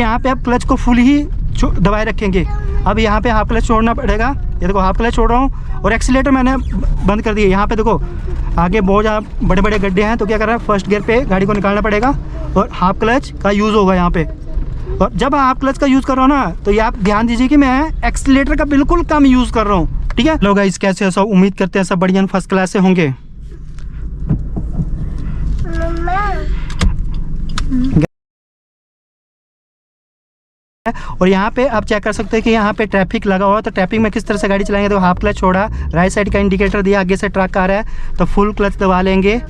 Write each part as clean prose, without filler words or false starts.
यहाँ पे आप क्लच को फुल ही दबाए रखेंगे। अब यहाँ पे हाफ क्लच छोड़ना पड़ेगा। ये देखो हाफ क्लच छोड़ रहा हूँ और एक्सीलेटर मैंने बंद कर दिया। यहाँ पे देखो आगे बहुत ज़्यादा बड़े बड़े गड्ढे हैं, तो क्या कर रहा है, फर्स्ट गियर पे गाड़ी को निकालना पड़ेगा और हाफ क्लच का यूज़ होगा यहाँ पे। और जब हाफ क्लच का यूज़ कर रहा हूँ ना, तो ये आप ध्यान दीजिए कि मैं एक्सीलेटर का बिल्कुल कम यूज़ कर रहा हूँ, ठीक है। लोग गाइस कैसे हो, सब उम्मीद करते हैं सब बढ़िया फर्स्ट क्लास से होंगे। और यहाँ पे आप चेक कर सकते हैं कि यहाँ पे ट्रैफिक लगा हुआ है, तो ट्रैफिक में किस तरह से गाड़ी चलाएंगे। तो हाफ क्लच छोड़ा, राइट साइड का इंडिकेटर दिया, आगे से ट्रक आ रहा है तो फुल क्लच दबा लेंगे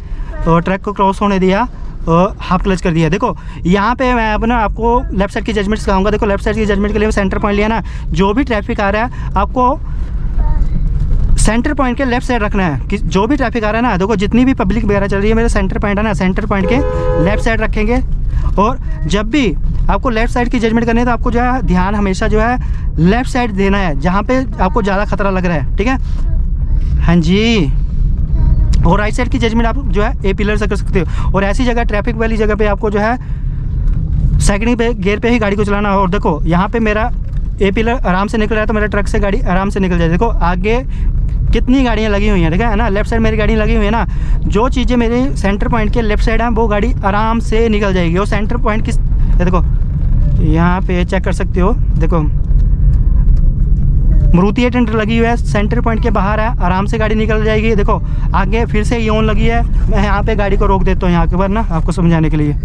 और ट्रक को क्रॉस होने दिया और हाफ क्लच कर दिया। देखो यहाँ पे मैं अपना आपको लेफ्ट साइड की जजमेंट सिखाऊंगा। देखो लेफ्ट साइड की जजमेंट के लिए सेंटर पॉइंट लिया ना, जो भी ट्रैफिक आ रहा है आपको सेंटर पॉइंट के लेफ्ट साइड रखना है। कि जो भी ट्रैफिक आ रहा है ना, देखो जितनी भी पब्लिक वगैरह चल रही है, मेरे सेंटर पॉइंट है ना, सेंटर पॉइंट के लेफ्ट साइड रखेंगे। और जब भी आपको लेफ्ट साइड की जजमेंट करनी है तो आपको जो है ध्यान हमेशा जो है लेफ्ट साइड देना है, जहाँ पे आपको ज़्यादा खतरा लग रहा है, ठीक है। हाँ जी। और राइट साइड की जजमेंट आप जो है ए पिलर से कर सकते हो। और ऐसी जगह ट्रैफिक वाली जगह पे आपको जो है सेकंड पे गियर पे ही गाड़ी को चलाना है। और देखो यहाँ पे मेरा ए पिलर आराम से निकल रहा है, तो मेरा ट्रक से गाड़ी आराम से निकल जाए। देखो आगे कितनी गाड़ियाँ लगी हुई हैं, ठीक है ना। लेफ्ट साइड मेरी गाड़ी लगी हुई है ना, जो चीज़ें मेरे सेंटर पॉइंट के लेफ्ट साइड हैं वो गाड़ी आराम से निकल जाएगी। और सेंटर पॉइंट किस, देखो यहाँ पे चेक कर सकते हो, देखो मारुति 800 लगी हुई है, सेंटर पॉइंट के बाहर है, आराम से गाड़ी निकल जाएगी। देखो आगे फिर से योन लगी है, मैं यहाँ पे गाड़ी को रोक देता हूँ यहाँ के बार ना, आपको समझाने के लिए।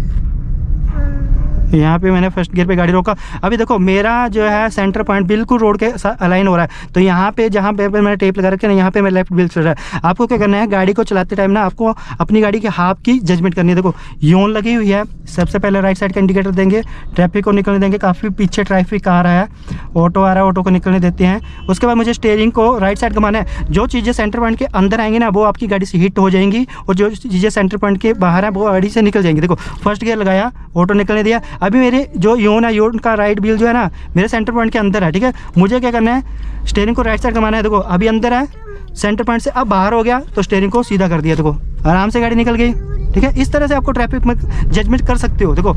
यहाँ पे मैंने फर्स्ट गियर पे गाड़ी रोका। अभी देखो मेरा जो है सेंटर पॉइंट बिल्कुल रोड के साथ अलाइन हो रहा है, तो यहाँ पे जहाँ पे मैंने टेप लगा रखे ना, यहाँ पे मेरा लेफ्ट व्हील चल रहा है। आपको क्या करना है, गाड़ी को चलाते टाइम ना आपको अपनी गाड़ी के हाफ की जजमेंट करनी है। देखो योन लगी हुई है, सबसे पहले राइट साइड का इंडिकेटर देंगे, ट्रैफिक को निकलने देंगे। काफ़ी पीछे ट्रैफिक आ रहा है, ऑटो आ रहा है, ऑटो को निकलने देते हैं। उसके बाद मुझे स्टीयरिंग को राइट साइड घुमाना है। जो चीज़ें सेंटर पॉइंट के अंदर आएंगी ना, वो आपकी गाड़ी से हिट हो जाएंगी, और जो चीज़ें सेंटर पॉइंट के बाहर है वो गाड़ी से निकल जाएंगी। देखो फर्स्ट गियर लगाया, ऑटो निकलने दिया। अभी मेरे जो योन है, योन का राइट व्हील जो है ना मेरे सेंटर पॉइंट के अंदर है, ठीक है। मुझे क्या करना है, स्टीयरिंग को राइट साइड घुमाना है। देखो अभी अंदर है सेंटर पॉइंट से, अब बाहर हो गया तो स्टीयरिंग को सीधा कर दिया। देखो आराम से गाड़ी निकल गई, ठीक है। इस तरह से आपको ट्रैफिक में जजमेंट कर सकते हो। देखो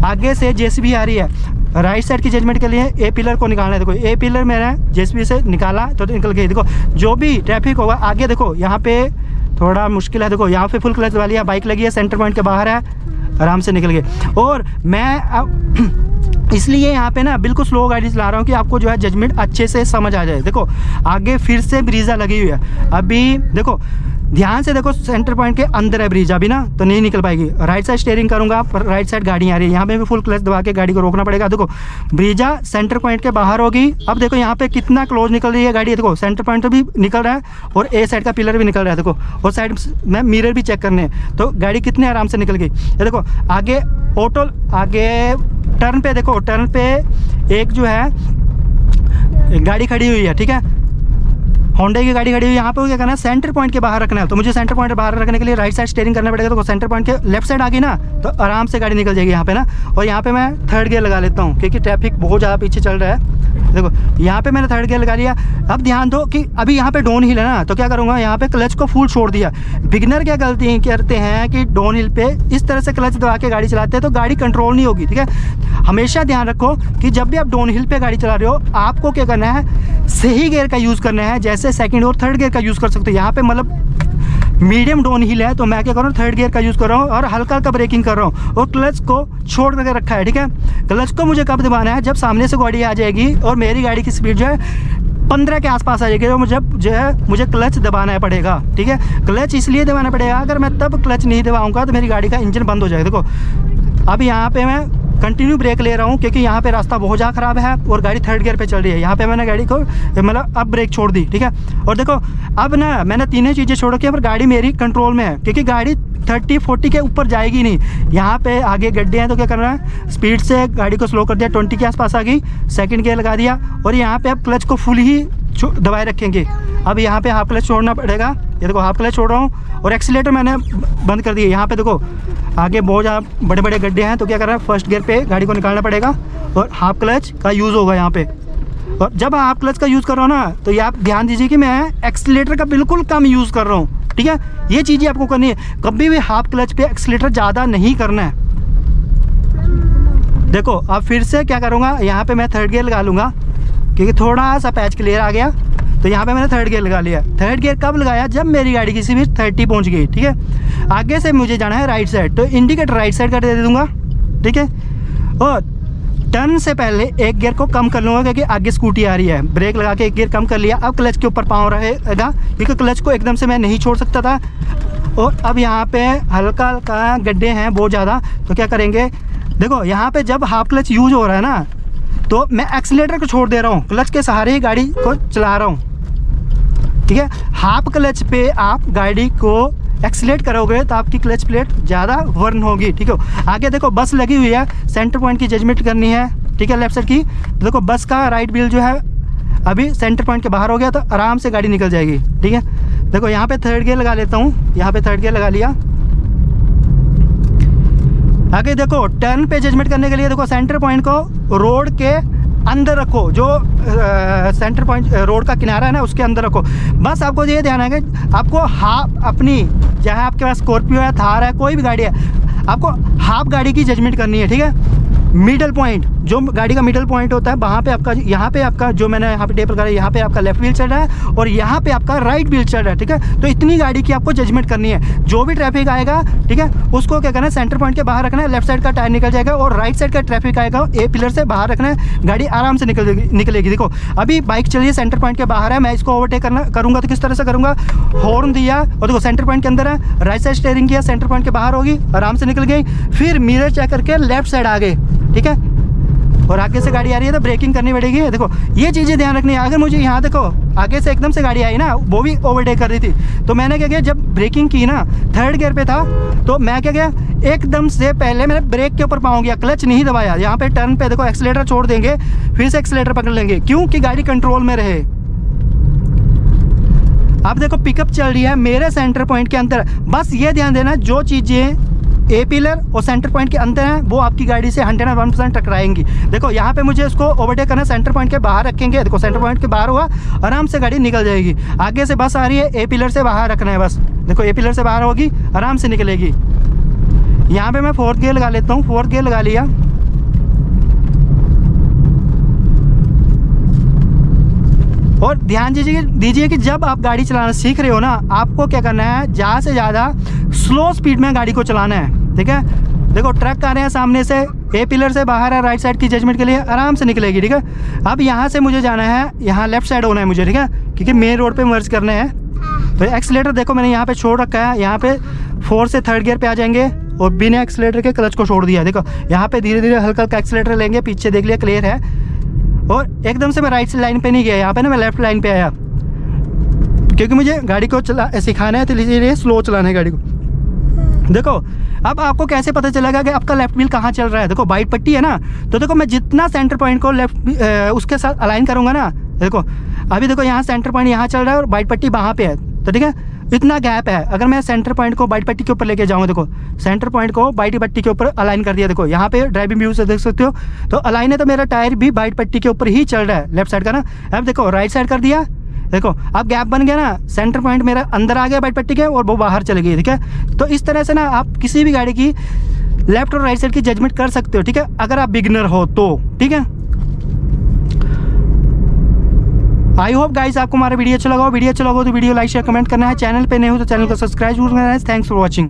आगे से जेसीबी आ रही है, राइट साइड की जजमेंट के लिए ए पिलर को निकालना है। देखो ए पिलर मैंने जेसीबी से निकाला तो निकल गई। देखो जो भी ट्रैफिक होगा आगे, देखो यहाँ पे थोड़ा मुश्किल है। देखो यहाँ पे फुल क्लच वाली है, बाइक लगी है, सेंटर पॉइंट के बाहर है, आराम से निकल गए। और मैं इसलिए यहाँ पे ना बिल्कुल स्लो गाड़ी चला रहा हूँ कि आपको जो है जजमेंट अच्छे से समझ आ जाए। देखो आगे फिर से ब्रीजा लगी हुई है। अभी देखो ध्यान से देखो, सेंटर पॉइंट के अंदर है ब्रिज, अभी ना तो नहीं निकल पाएगी। राइट साइड स्टीयरिंग करूंगा, पर राइट साइड गाड़ी आ रही है, यहाँ पे भी फुल क्लच दबा के गाड़ी को रोकना पड़ेगा। देखो ब्रिजा सेंटर पॉइंट के बाहर होगी। अब देखो यहाँ पे कितना क्लोज निकल रही है गाड़ी। देखो सेंटर पॉइंट भी निकल रहा है और ए साइड का पिलर भी निकल रहा है। देखो और साइड में मिरर भी चेक करने हैं, तो गाड़ी कितने आराम से निकल गई। ये देखो आगे ऑटो, आगे टर्न पे, देखो टर्न पे एक जो है गाड़ी खड़ी हुई है, ठीक है, होंडा की गाड़ी खड़ी हुई है। यहाँ पे क्या करना है, सेंटर पॉइंट के बाहर रखना है। तो मुझे सेंटर पॉइंट बाहर रखने के लिए राइट साइड स्टीयरिंग करना पड़ेगा। तो सेंटर पॉइंट के लेफ्ट साइड आ गई ना, तो आराम से गाड़ी निकल जाएगी यहाँ पे ना। और यहाँ पे मैं थर्ड गियर लगा लेता हूँ क्योंकि ट्रैफिक बहुत ज़्यादा पीछे चल रहा है। देखो यहाँ पे मैंने थर्ड गियर लगा लिया। अब ध्यान दो कि अभी यहाँ पे डाउन हिल है ना, तो क्या करूँगा, यहाँ पे क्लच को फुल छोड़ दिया। बिगिनर क्या गलती करते हैं कि डाउन हिल पे इस तरह से क्लच दबा के गाड़ी चलाते हैं तो गाड़ी कंट्रोल नहीं होगी, ठीक है। हमेशा ध्यान रखो कि जब भी आप डाउन हिल पे गाड़ी चला रहे हो, आपको क्या करना है, सही गियर का यूज़ करना है। जैसे सेकंड और थर्ड गियर का यूज़ कर सकते हो। यहाँ पे मतलब मीडियम डाउन हिल है, तो मैं क्या कर रहा हूँ, थर्ड गियर का यूज़ कर रहा हूँ और हल्का हल्का ब्रेकिंग कर रहा हूँ और क्लच को छोड़ करके रखा है, ठीक है। क्लच को मुझे कब दबाना है, जब सामने से गाड़ी आ जाएगी और मेरी गाड़ी की स्पीड जो है 15 के आसपास आ जाएगी, तो मुझे क्लच दबाना पड़ेगा, ठीक है। क्लच इसलिए दबाना पड़ेगा, अगर मैं तब क्लच नहीं दबाऊँगा तो मेरी गाड़ी का इंजन बंद हो जाएगा। देखो अब यहाँ पे मैं कंटिन्यू ब्रेक ले रहा हूँ क्योंकि यहाँ पे रास्ता बहुत ज़्यादा ख़राब है और गाड़ी थर्ड गियर पे चल रही है। यहाँ पे मैंने गाड़ी को मतलब अब ब्रेक छोड़ दी, ठीक है। और देखो अब ना मैंने तीनों चीज़ें छोड़ के, पर गाड़ी मेरी कंट्रोल में है क्योंकि गाड़ी 30-40 के ऊपर जाएगी नहीं। यहाँ पे आगे गड्ढे हैं, तो क्या करना है, स्पीड से गाड़ी को स्लो कर दिया, 20 के आसपास आ गई, सेकंड गियर लगा दिया और यहाँ पे अब क्लच को फुल ही दबाए रखेंगे। अब यहाँ पे हाफ क्लच छोड़ना पड़ेगा। ये देखो हाफ क्लच छोड़ रहा हूँ और एक्सीलेटर मैंने बंद कर दिया। यहाँ पे देखो आगे बहुत ज़्यादा बड़े बड़े गड्ढे हैं, तो क्या कर रहा है, फर्स्ट गियर पे गाड़ी को निकालना पड़ेगा और हाफ क्लच का यूज़ होगा यहाँ पे। और जब हाफ क्लच का यूज़ कर रहा हूँ ना, तो ये आप ध्यान दीजिए कि मैं एक्सीलेटर का बिल्कुल कम यूज़ कर रहा हूँ, ठीक है। ये चीज़ें आपको करनी है, कभी भी हाफ क्लच पे एक्सीलेटर ज़्यादा नहीं करना है। देखो अब फिर से क्या करूँगा, यहाँ पे मैं थर्ड गियर लगा लूँगा क्योंकि थोड़ा सा पैच क्लियर आ गया। तो यहाँ पे मैंने थर्ड गियर लगा लिया। थर्ड गियर कब लगाया, जब मेरी गाड़ी की स्पीड 30 पहुँच गई, ठीक है। आगे से मुझे जाना है राइट साइड, तो इंडिकेटर राइट साइड का दे दूँगा, ठीक है। और टर्न से पहले एक गियर को कम कर लूँगा क्योंकि आगे स्कूटी आ रही है। ब्रेक लगा के एक गियर कम कर लिया। अब क्लच के ऊपर पाँव रहेगा क्योंकि क्लच को एकदम से मैं नहीं छोड़ सकता था। और अब यहाँ पे हल्का हल्का गड्ढे हैं बहुत ज़्यादा, तो क्या करेंगे, देखो यहाँ पे जब हाफ क्लच यूज हो रहा है ना, तो मैं एक्सीलेटर को छोड़ दे रहा हूँ, क्लच के सहारे ही गाड़ी को चला रहा हूँ, ठीक है। हाफ क्लच पे आप गाड़ी को एक्सीलेट करोगे तो आपकी क्लच प्लेट ज़्यादा वर्न होगी, ठीक है। आगे देखो बस लगी हुई है, सेंटर पॉइंट की जजमेंट करनी है, ठीक है, लेफ्ट साइड की। देखो बस का राइट व्हील जो है अभी सेंटर पॉइंट के बाहर हो गया, तो आराम से गाड़ी निकल जाएगी, ठीक है। देखो यहाँ पे थर्ड गियर लगा लेता हूँ, यहाँ पे थर्ड गियर लगा लिया। आगे देखो टर्न पे जजमेंट करने के लिए देखो सेंटर पॉइंट को रोड के अंदर रखो, जो सेंटर पॉइंट रोड का किनारा है ना उसके अंदर रखो। बस आपको ये ध्यान है कि आपको हाफ अपनी, चाहे आपके पास स्कॉर्पियो है, थार है, कोई भी गाड़ी है, आपको हाफ गाड़ी की जजमेंट करनी है, ठीक है। मिडल पॉइंट, जो गाड़ी का मिडल पॉइंट होता है, वहाँ पे आपका, यहाँ पे आपका जो मैंने यहाँ पे टेप लगा, यहाँ पे आपका लेफ्ट व्हील चल रहा है और यहाँ पे आपका राइट व्हील चल रहा है, ठीक है। तो इतनी गाड़ी की आपको जजमेंट करनी है। जो भी ट्रैफिक आएगा, ठीक है, उसको क्या करना है, सेंटर पॉइंट के बाहर रखना है, लेफ्ट साइड का टायर निकल जाएगा और राइट साइड का ट्रैफिक आएगा, ए पिलर से बाहर रखना है, गाड़ी आराम से निकलेगी। देखो अभी बाइक चलिए सेंटर पॉइंट के बाहर है, मैं इसको ओवरटेक करूँगा तो किस तरह से करूँगा, हॉर्न दिया और देखो सेंटर पॉइंट के अंदर है, राइट साइड स्टीयरिंग किया, सेंटर पॉइंट के बाहर होगी, आराम से निकल गई। फिर मिरर चेक करके लेफ्ट साइड आ गए, ठीक है। और आगे से गाड़ी आ रही है तो ब्रेकिंग करनी पड़ेगी। देखो ये चीज़ें ध्यान रखनी है। अगर मुझे यहाँ देखो आगे से एकदम से गाड़ी आई ना, वो भी ओवरटेक कर रही थी, तो मैंने क्या किया, जब ब्रेकिंग की ना, थर्ड गियर पे था, तो मैं क्या किया, एकदम से पहले मैंने ब्रेक के ऊपर पाँव गया, क्लच नहीं दबाया। यहाँ पे टर्न पे देखो एक्सीलेटर छोड़ देंगे, फिर से एक्सीलेटर पकड़ लेंगे, क्यों कि गाड़ी कंट्रोल में रहे। अब देखो पिकअप चल रही है मेरे सेंटर पॉइंट के अंदर। बस ये ध्यान देना, जो चीज़ें ए पिलर और सेंटर पॉइंट के अंदर हैं वो आपकी गाड़ी से 101% टकराएंगी। देखो यहाँ पे मुझे इसको ओवरटेक करना, सेंटर पॉइंट के बाहर रखेंगे, देखो सेंटर पॉइंट के बाहर हुआ, आराम से गाड़ी निकल जाएगी। आगे से बस आ रही है, ए पिलर से बाहर रखना है, बस देखो ए पिलर से बाहर होगी, आराम से निकलेगी। यहाँ पे मैं फोर्थ गियर लगा लेता हूँ, फोर्थ गियर लगा लिया। और ध्यान दीजिए कि जब आप गाड़ी चलाना सीख रहे हो ना, आपको क्या करना है, ज़्यादा से ज़्यादा स्लो स्पीड में गाड़ी को चलाना है, ठीक है। देखो ट्रक आ रहे हैं सामने से, ए पिलर से बाहर है, राइट साइड की जजमेंट के लिए आराम से निकलेगी, ठीक है। अब यहाँ से मुझे जाना है, यहाँ लेफ्ट साइड होना है मुझे, ठीक है, क्योंकि मेन रोड पे मर्ज करना है। तो एक्सीलेटर देखो मैंने यहाँ पे छोड़ रखा है, यहाँ पे 4 से थर्ड गियर पे आ जाएंगे और बिना एक्सीलेटर के क्लच को छोड़ दिया। देखो यहाँ पे धीरे धीरे हल्का हल्का एक्सीलेटर लेंगे, पीछे देख लिया क्लियर है। और एकदम से मैं राइट लाइन पे नहीं गया, यहाँ पे ना मैं लेफ्ट लाइन पे आया, क्योंकि मुझे गाड़ी को सिखाना है, तो इसलिए स्लो चलाना है गाड़ी को। देखो अब आपको कैसे पता चलेगा कि आपका लेफ्ट व्हील कहाँ चल रहा है। देखो वाइट पट्टी है ना, तो देखो मैं जितना सेंटर पॉइंट को लेफ्ट उसके साथ अलाइन करूँगा ना, देखो अभी देखो यहाँ सेंटर पॉइंट यहाँ चल रहा है और वाइट पट्टी वहाँ पे है, तो ठीक है, इतना गैप है। अगर मैं सेंटर पॉइंट को वाइट पट्टी के ऊपर लेके जाऊँगा, देखो सेंटर पॉइंट को वाइट पट्टी के ऊपर अलाइन कर दिया, देखो यहाँ पे ड्राइविंग व्यू से देख सकते हो, तो अलाइन है, तो मेरा टायर भी वाइट पट्टी के ऊपर ही चल रहा है, लेफ्ट साइड का ना। अब देखो राइट साइड कर दिया, देखो अब गैप बन गया ना, सेंटर पॉइंट मेरा अंदर आ गया वाइट पट्टी के और वो बाहर चली गई, ठीक है। तो इस तरह से ना आप किसी भी गाड़ी की लेफ्ट और राइट साइड की जजमेंट कर सकते हो, ठीक है, अगर आप बिगिनर हो तो, ठीक है। आई होप गाइस आपको हमारा वीडियो अच्छा लगा हो। वीडियो अच्छा लगा हो तो वीडियो लाइक शेयर कमेंट करना है। चैनल पे नहीं हो तो चैनल को सब्सक्राइब जरूर करना है। Thanks for watching.